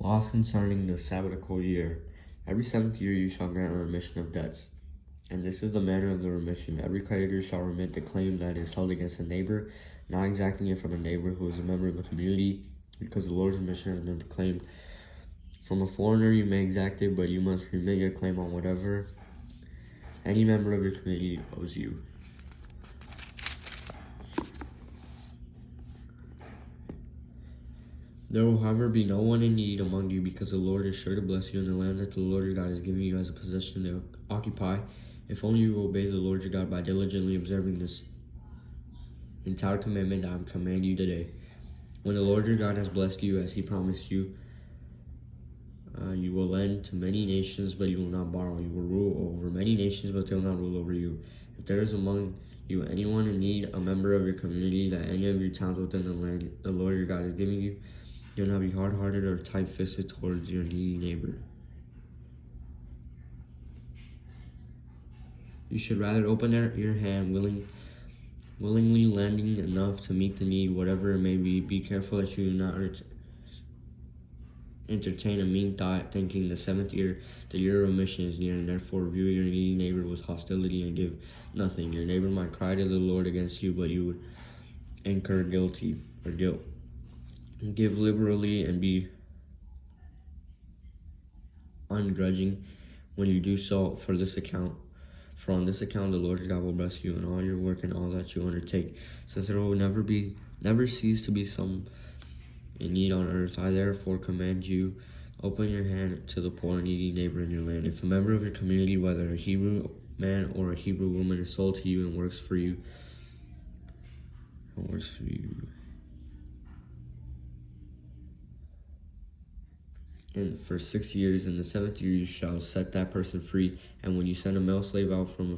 Laws concerning the Sabbatical year. Every 7th year you shall grant a remission of debts. And this is the manner of the remission. Every creditor shall remit the claim that is held against a neighbor, not exacting it from a neighbor who is a member of the community, because the Lord's remission has been proclaimed. From a foreigner you may exact it, but you must remit your claim on whatever any member of your community owes you. There will, however, be no one in need among you, because the Lord is sure to bless you in the land that the Lord your God is giving you as a possession to occupy, if only you obey the Lord your God by diligently observing this entire commandment I command you today. When the Lord your God has blessed you as he promised you, you will lend to many nations, but you will not borrow. You will rule over many nations, but they will not rule over you. If there is among you anyone in need, a member of your community, that any of your towns within the land the Lord your God is giving you, do not be hard-hearted or tight-fisted towards your needy neighbor. You should rather open your hand, willingly lending enough to meet the need, whatever it may be. Be careful that you do not entertain a mean thought, thinking the 7th year, the year of remission, is near, and therefore view your needy neighbor with hostility and give nothing. Your neighbor might cry to the Lord against you, but you would incur guilt. Give liberally and be ungrudging when you do so for this account. For on this account the Lord your God will bless you in all your work and all that you undertake, since there will never cease to be some in need on earth. I therefore command you, open your hand to the poor and needy neighbor in your land. If a member of your community, whether a Hebrew man or a Hebrew woman, is sold to you and works for you, and for 6 years, in the 7th year you shall set that person free. And when you send a male slave out from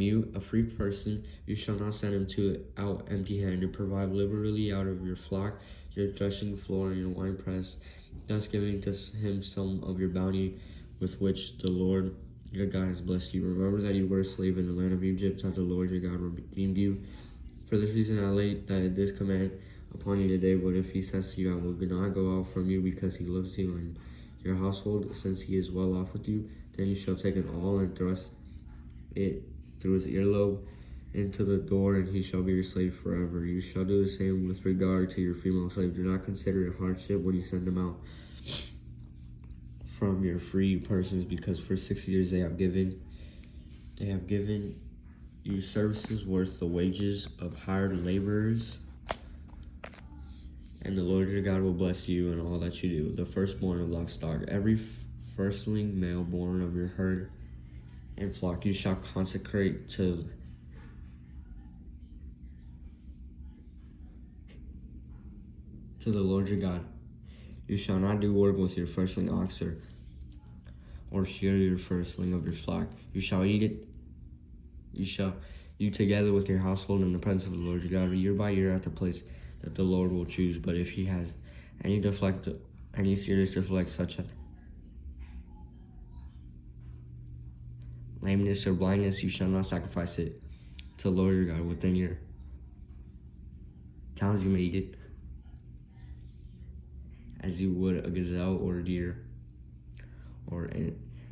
you, a free person, you shall not send him out empty-handed. Provide liberally out of your flock, your threshing floor, and your winepress, thus giving to him some of your bounty with which the Lord your God has blessed you. Remember that you were a slave in the land of Egypt, that the Lord your God redeemed you. For this reason I lay this command upon you today. But if he says to you, I will not go out from you, because he loves you and your household, since he is well off with you, then you shall take an awl and thrust it through his earlobe into the door, and he shall be your slave forever. You shall do the same with regard to your female slave. Do not consider it hardship when you send them out from your free persons, because for 6 years they have given you services worth the wages of hired laborers. And the Lord your God will bless you in all that you do. The firstborn of livestock, every firstling male born of your herd and flock, you shall consecrate to the Lord your God. You shall not do work with your firstling ox or shear your firstling of your flock. You shall eat it. You together with your household in the presence of the Lord your God, year by year at the place that the Lord will choose. But if he has any serious defect, such as lameness or blindness, you shall not sacrifice it to the Lord your God. Within your towns you may eat it, as you would a gazelle or a deer, or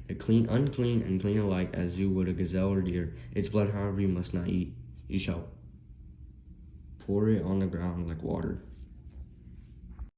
unclean and clean alike, as you would a gazelle or deer. Its blood, however, you must not eat. You shall pour it on the ground like water.